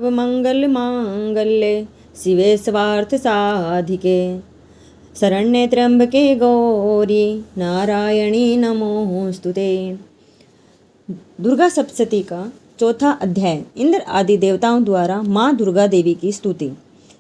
मंगल मांगल्ये शिवे स्वार्थ साधिके शरण्ये त्र्यंबके गौरी नारायणी नमोस्तुते। दुर्गा सप्तशती का चौथा अध्याय। इंद्र आदि देवताओं द्वारा माँ दुर्गा देवी की स्तुति।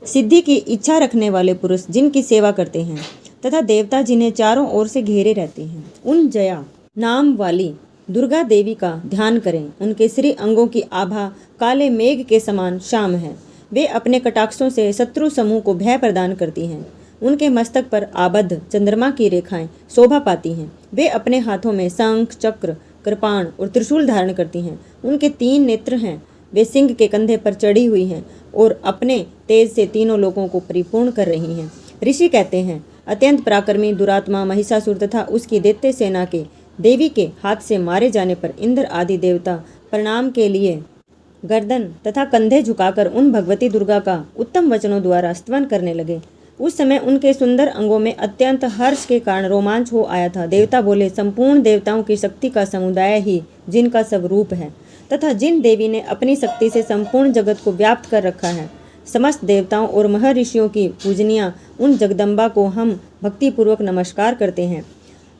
सिद्धि की इच्छा रखने वाले पुरुष जिनकी सेवा करते हैं तथा देवता जिन्हें चारों ओर से घेरे रहते हैं, उन जया नाम वाली दुर्गा देवी का ध्यान करें। उनके श्री अंगों की आभा काले मेघ के समान श्याम है। वे अपने कटाक्षों से शत्रु समूह को भय प्रदान करती हैं। उनके मस्तक पर आबद्ध चंद्रमा की रेखाएं शोभा पाती हैं। वे अपने हाथों में शंख, चक्र, कृपाण और त्रिशूल धारण करती हैं। उनके 3 नेत्र हैं। वे सिंह के कंधे पर चढ़ी हुई हैं और अपने तेज से तीनों लोगों को परिपूर्ण कर रही हैं। ऋषि कहते हैं, अत्यंत पराक्रमी दुरात्मा महिषासुर तथा उसकी दैत्य सेना के देवी के हाथ से मारे जाने पर इंद्र आदि देवता प्रणाम के लिए गर्दन तथा कंधे झुकाकर उन भगवती दुर्गा का उत्तम वचनों द्वारा स्तवन करने लगे। उस समय उनके सुंदर अंगों में अत्यंत हर्ष के कारण रोमांच हो आया था। देवता बोले, संपूर्ण देवताओं की शक्ति का समुदाय ही जिनका स्वरूप है तथा जिन देवी ने अपनी शक्ति से संपूर्ण जगत को व्याप्त कर रखा है, समस्त देवताओं और महर्षियों की पूजनिया उन जगदम्बा को हम भक्तिपूर्वक नमस्कार करते हैं।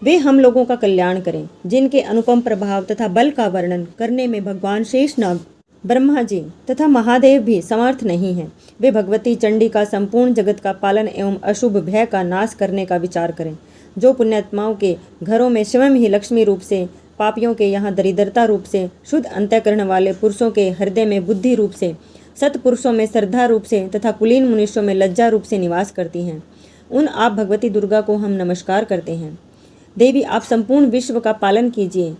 वे हम लोगों का कल्याण करें। जिनके अनुपम प्रभाव तथा बल का वर्णन करने में भगवान शेषनाग, ब्रह्मा जी तथा महादेव भी समर्थ नहीं हैं। वे भगवती चंडी का संपूर्ण जगत का पालन एवं अशुभ भय का नाश करने का विचार करें। जो पुण्यात्माओं के घरों में स्वयं ही लक्ष्मी रूप से, पापियों के यहाँ दरिद्रता रूप से, शुद्ध अंतःकरण वाले पुरुषों के हृदय में बुद्धि रूप से, सत्पुरुषों में श्रद्धा रूप से तथा कुलीन मनुष्यों में लज्जा रूप से निवास करती हैं, उन आप भगवती दुर्गा को हम नमस्कार करते हैं। देवी, आप संपूर्ण विश्व का पालन कीजिए।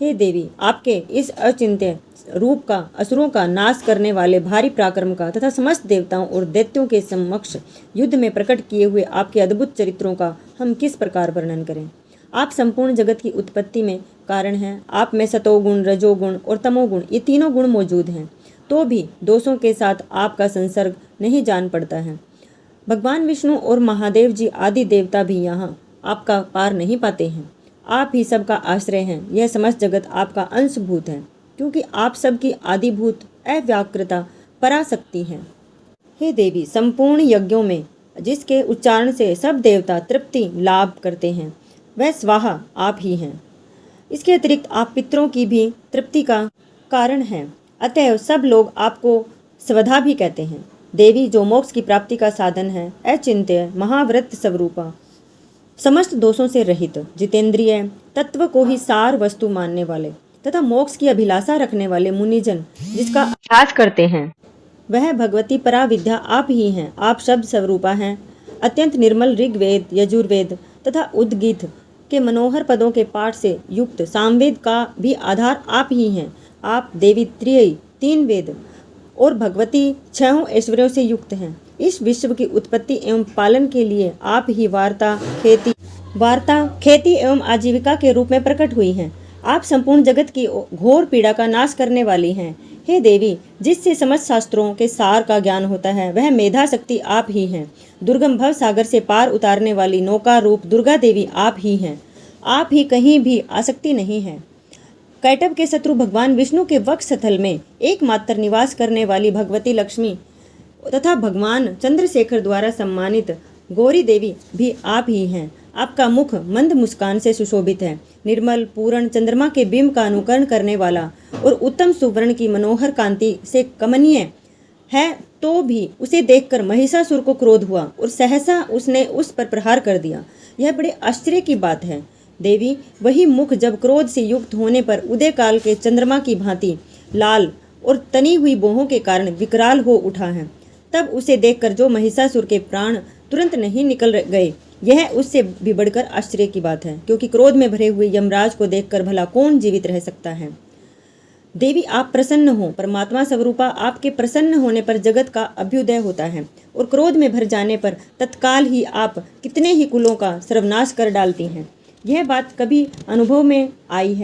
हे देवी, आपके इस अचिंत्य रूप का, असुरों का नाश करने वाले भारी पराक्रम का तथा समस्त देवताओं और दैत्यों के समक्ष युद्ध में प्रकट किए हुए आपके अद्भुत चरित्रों का हम किस प्रकार वर्णन करें। आप संपूर्ण जगत की उत्पत्ति में कारण हैं। आप में सतोगुण, रजोगुण और तमोगुण, ये तीनों गुण मौजूद हैं, तो भी दोषों के साथ आपका संसर्ग नहीं जान पड़ता है। भगवान विष्णु और महादेव जी आदि देवता भी यहाँ आपका पार नहीं पाते हैं। आप ही सबका आश्रय हैं। यह समस्त जगत आपका अंशभूत है, क्योंकि आप सबकी आदिभूत अव्याकृता पराशक्ति हैं। हे देवी, संपूर्ण यज्ञों में जिसके उच्चारण से सब देवता तृप्ति लाभ करते हैं, वह स्वाहा आप ही हैं। इसके अतिरिक्त आप पितरों की भी तृप्ति का कारण हैं। अतएव सब लोग आपको स्वधा भी कहते हैं। देवी, जो मोक्ष की प्राप्ति का साधन है, अचिंत्य महाव्रत स्वरूपा, समस्त दोषों से रहित, जितेंद्रिय, तत्व को ही सार वस्तु मानने वाले तथा मोक्ष की अभिलाषा रखने वाले मुनिजन जिसका अभ्यास करते हैं, वह भगवती पराविद्या आप ही हैं। आप शब्द स्वरूपा हैं। अत्यंत निर्मल ऋग्वेद, यजुर्वेद तथा उद्गीत के मनोहर पदों के पाठ से युक्त सामवेद का भी आधार आप ही हैं। आप देवी त्रयी, 3 वेद और भगवती 6 ऐश्वर्यों से युक्त हैं। इस विश्व की उत्पत्ति एवं पालन के लिए आप ही वार्ता, खेती एवं आजीविका के रूप में प्रकट हुई हैं। आप संपूर्ण जगत की घोर पीड़ा का नाश करने वाली हैं। हे देवी, जिससे समस्त शास्त्रों के सार का ज्ञान होता है, वह मेधा शक्ति आप ही हैं। दुर्गम भव सागर से पार उतारने वाली नौका रूप दुर्गा देवी आप ही हैं। आप ही कहीं भी आसक्ति नहीं है। कैटभ के शत्रु भगवान विष्णु के वक्ष स्थल में एकमात्र निवास करने वाली भगवती लक्ष्मी तथा भगवान चंद्रशेखर द्वारा सम्मानित गौरी देवी भी आप ही हैं। आपका मुख मंद मुस्कान से सुशोभित है। निर्मल, पूर्ण चंद्रमा के बिंब का अनुकरण करने वाला और उत्तम सुवर्ण की मनोहर कांति से कमनीय है, तो भी उसे देखकर महिषासुर को क्रोध हुआ और सहसा उसने उस पर प्रहार कर दिया। यह बड़े आश्चर्य की बात है। देवी, वही मुख जब क्रोध से युक्त होने पर उदय काल के चंद्रमा की भांति लाल और तनी हुई बोहों के कारण विकराल हो उठा है, तब उसे देखकर जो महिषासुर के प्राण तुरंत नहीं निकल गए, यह उससे भी बढ़कर आश्चर्य की बात है, क्योंकि क्रोध में भरे हुए यमराज को देखकर भला कौन जीवित रह सकता है। देवी, आप प्रसन्न हो। परमात्मा स्वरूपा, आपके प्रसन्न होने पर जगत का अभ्युदय होता है और क्रोध में भर जाने पर तत्काल ही आप कितने ही कुलों का सर्वनाश कर डालती हैं। यह बात अभी अनुभव में आई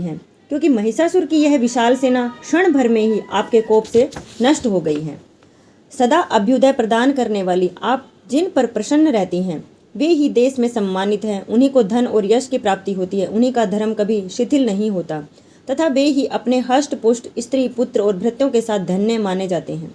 है, क्योंकि महिषासुर की यह विशाल सेना क्षण भर में ही आपके कोप से नष्ट हो गई है। सदा अभ्युदय प्रदान करने वाली आप जिन पर प्रसन्न रहती हैं, वे ही देश में सम्मानित हैं। उन्हीं को धन और यश की प्राप्ति होती है। उन्हीं का धर्म कभी शिथिल नहीं होता। तथा वे ही अपने हष्ट पुष्ट स्त्री पुत्र और भृत्यों के साथ धन्य माने जाते हैं।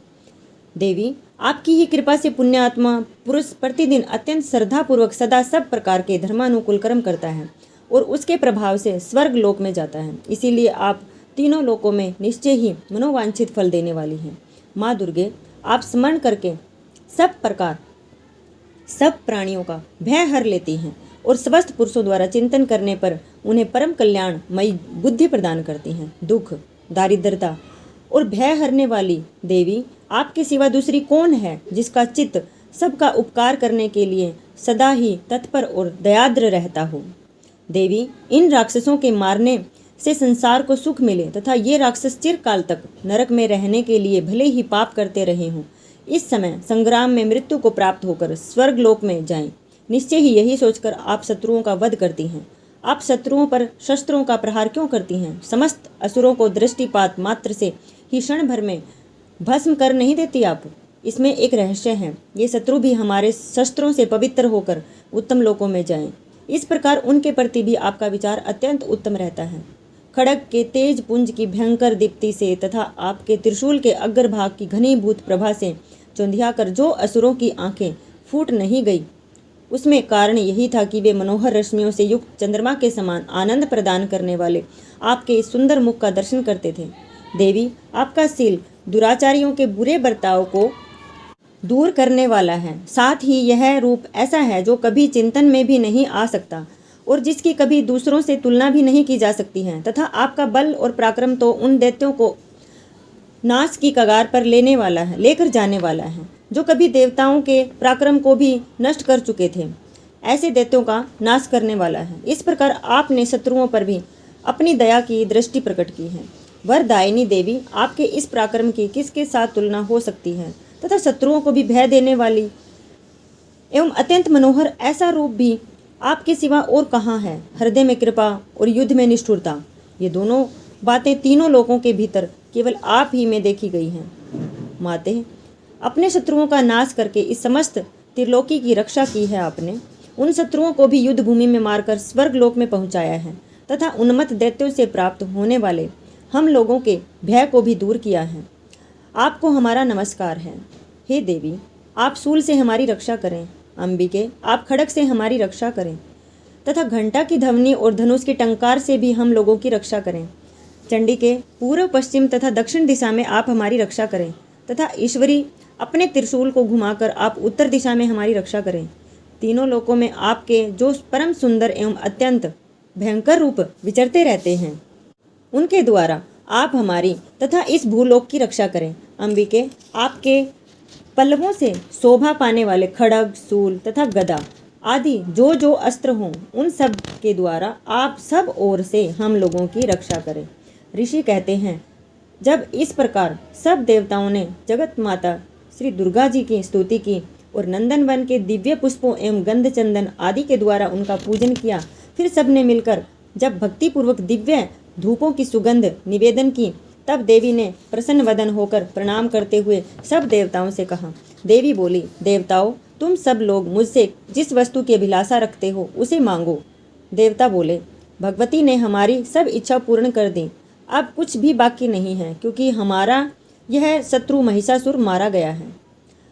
देवी, आपकी ही कृपा से पुण्यात्मा पुरुष प्रतिदिन अत्यंत श्रद्धापूर्वक सदा सब प्रकार के धर्मानुकूल कर्म करता है और उसके प्रभाव से स्वर्ग लोक में जाता है। इसीलिए आप तीनों लोकों में निश्चय ही मनोवांछित फल देने वाली हैं। माँ दुर्गे, आप स्मरण करके सब प्राणियों का भय हर लेती हैं और समस्त पुरुषों द्वारा चिंतन करने पर उन्हें परम कल्याणमयी बुद्धि प्रदान करती हैं। दुख, दारिद्रता और भय हरने वाली देवी, आपके सिवा दूसरी कौन है जिसका चित्त सबका उपकार करने के लिए सदा ही तत्पर और दयाद्र रहता हो। देवी, इन राक्षसों के मारने से संसार को सुख मिले तथा ये राक्षस चिरकाल तक नरक में रहने के लिए भले ही पाप करते रहे हों, इस समय संग्राम में मृत्यु को प्राप्त होकर स्वर्ग लोक में जाएं। निश्चय ही यही सोचकर आप शत्रुओं का वध करती हैं। आप शत्रुओं पर शस्त्रों का प्रहार क्यों करती हैं? समस्त असुरों को दृष्टिपात मात्र से ही क्षण भर में भस्म कर नहीं देती आप? इसमें एक रहस्य है। ये शत्रु भी हमारे शस्त्रों से पवित्र होकर उत्तम लोकों में जाएं। इस प्रकार उनके प्रति भी आपका विचार अत्यंत उत्तम रहता है। खड़ग के तेज पुंज की भयंकर दीप्ति से तथा आपके त्रिशूल के अग्रभाग की घनीभूत प्रभा से चौंधियाकर जो असुरों की आंखें फूट नहीं गई, उसमें कारण यही था कि वे मनोहर रश्मियों से युक्त चंद्रमा के समान आनंद प्रदान करने वाले आपके इस सुंदर मुख का दर्शन करते थे। देवी, आपका शील दुराचारियों के बुरे बर्ताव को दूर करने वाला है। साथ ही यह रूप ऐसा है जो कभी चिंतन में भी नहीं आ सकता और जिसकी कभी दूसरों से तुलना भी नहीं की जा सकती है। तथा आपका बल और पराक्रम तो उन दैत्यों को नाश की कगार पर लेकर जाने वाला है जो कभी देवताओं के पराक्रम को भी नष्ट कर चुके थे। ऐसे दैत्यों का नाश करने वाला है। इस प्रकार आपने शत्रुओं पर भी अपनी दया की दृष्टि प्रकट की है। वरदायिनी देवी, आपके इस पराक्रम की किसके साथ तुलना हो सकती है? तथा शत्रुओं को भी भय देने वाली एवं अत्यंत मनोहर ऐसा रूप भी आपके सिवा और कहाँ है? हृदय में कृपा और युद्ध में निष्ठुरता, ये दोनों बातें तीनों लोकों के भीतर केवल आप ही में देखी गई हैं। माते, अपने शत्रुओं का नाश करके इस समस्त त्रिलोकी की रक्षा की है आपने। उन शत्रुओं को भी युद्ध भूमि में मारकर स्वर्ग लोक में पहुंचाया है तथा उन्मत्त दैत्यों से प्राप्त होने वाले हम लोगों के भय को भी दूर किया है। आपको हमारा नमस्कार है। हे देवी, आप शूल से हमारी रक्षा करें। अंबिके, आप खड़ग से हमारी रक्षा करें तथा घंटा की ध्वनि और धनुष के टंकार से भी हम लोगों की रक्षा करें। चंडिके, पूर्व पश्चिम तथा दक्षिण दिशा में आप हमारी रक्षा करें तथा ईश्वरी, अपने त्रिशूल को घुमाकर आप उत्तर दिशा में हमारी रक्षा करें। तीनों लोकों में आपके जो परम सुंदर एवं अत्यंत भयंकर रूप विचरते रहते हैं, उनके द्वारा आप हमारी तथा इस भूलोक की रक्षा करें। अंबिके, आपके पल्लवों से शोभा पाने वाले खड़ग, शूल तथा गदा आदि जो जो अस्त्र हों, उन सब के द्वारा आप सब ओर से हम लोगों की रक्षा करें। ऋषि कहते हैं, जब इस प्रकार सब देवताओं ने जगत माता श्री दुर्गा जी की स्तुति की और नंदन वन के दिव्य पुष्पों एवं गंध चंदन आदि के द्वारा उनका पूजन किया, फिर सबने मिलकर जब भक्तिपूर्वक दिव्य धूपों की सुगंध निवेदन की, तब देवी ने प्रसन्न वदन होकर प्रणाम करते हुए सब देवताओं से कहा। देवी बोली, देवताओं, तुम सब लोग मुझसे जिस वस्तु की अभिलाषा रखते हो उसे मांगो। देवता बोले, भगवती ने हमारी सब इच्छा पूर्ण कर दी। अब कुछ भी बाकी नहीं है, क्योंकि हमारा यह शत्रु महिषासुर मारा गया है।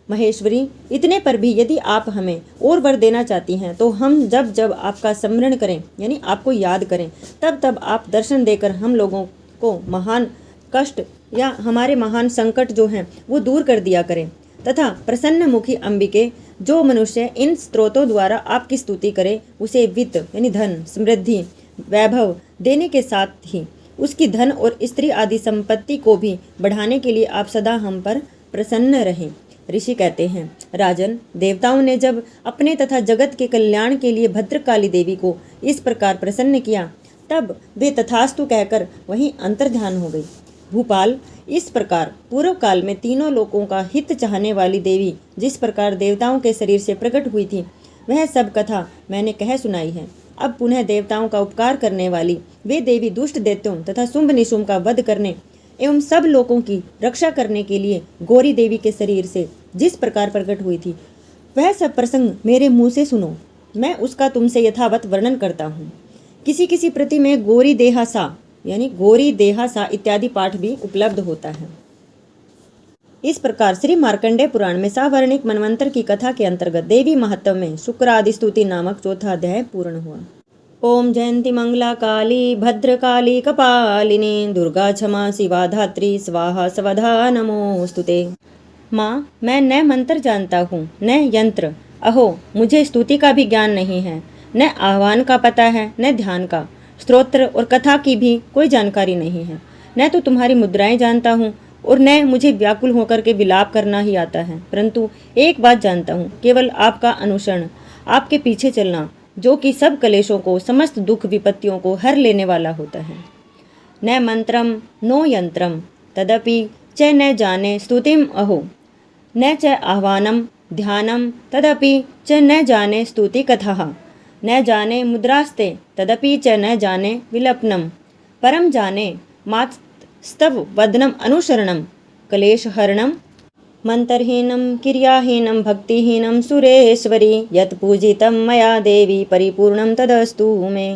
महेश्वरी, इतने पर भी यदि आप हमें और वर देना चाहती हैं तो हम जब जब आपका स्मरण करें, यानी आपको याद करें, तब तब आप दर्शन देकर हम लोगों को महान कष्ट या हमारे महान संकट जो हैं वो दूर कर दिया करें। तथा प्रसन्न मुखी अंबिके, जो मनुष्य इन स्तोत्रों द्वारा आपकी स्तुति करे, उसे वित्त यानी धन, समृद्धि, वैभव देने के साथ ही उसकी धन और स्त्री आदि संपत्ति को भी बढ़ाने के लिए आप सदा हम पर प्रसन्न रहें। ऋषि कहते हैं, राजन, देवताओं ने जब अपने तथा जगत के कल्याण के लिए भद्रकाली देवी को इस प्रकार प्रसन्न किया, तब वे तथास्तु कहकर वहीं अंतर्ध्यान हो गई। भूपाल, इस प्रकार पूर्व काल में तीनों लोकों का हित चाहने वाली देवी जिस प्रकार देवताओं के शरीर से प्रकट हुई थी, वह सब कथा मैंने कह सुनाई है। अब पुनः देवताओं का उपकार करने वाली वे देवी दुष्ट दैत्यों तथा शुंभ निशुंभ का वध करने एवं सब लोगों की रक्षा करने के लिए गौरी देवी के शरीर से जिस प्रकार प्रकट हुई थी, वह सब प्रसंग मेरे मुँह से सुनो। मैं उसका तुमसे यथावत वर्णन करता हूँ। किसी किसी प्रति में गौरी देहा सा यानी गौरी देहा सा इत्यादि पाठ भी उपलब्ध होता है। इस प्रकार श्री मार्कंडेय पुराण में सावर्णिक मनवंतर की कथा के अंतर्गत देवी महत्व में शुक्र आदि स्तुति नामक चौथा अध्याय पूर्ण हुआ। ओम जयंती मंगला काली भद्रकाली कपालिनी दुर्गा क्षमा शिवा धात्री स्वाहा स्वधा नमोस्तुते। माँ, मैं न मंत्र जानता हूँ न यंत्र, अहो मुझे स्तुति का भी ज्ञान नहीं है, न आह्वान का पता है न ध्यान का, स्तोत्र और कथा की भी कोई जानकारी नहीं है, न तो तुम्हारी मुद्राएं जानता हूँ और न मुझे व्याकुल होकर के विलाप करना ही आता है। परंतु एक बात जानता हूँ, केवल आपका अनुसरण, आपके पीछे चलना, जो कि सब कलेशों को समस्त दुख विपत्तियों को हर लेने वाला होता है। न मंत्रम नो यंत्रम तदपि च न जाने स्तुतिम अहो, न च आह्वानम ध्यानम तदपि च न जाने स्तुति कथः, न जाने मुद्रास्ते तदपि च न जाने विलपनम, परम जाने मातस्तव वदनम अनुसरणम कलेशहरणम मंत्रहीनम क्रियाहीनम भक्तिहीनम सुरेश्वरी यत् पूजितं मया देवी परिपूर्णं तदस्तु मे।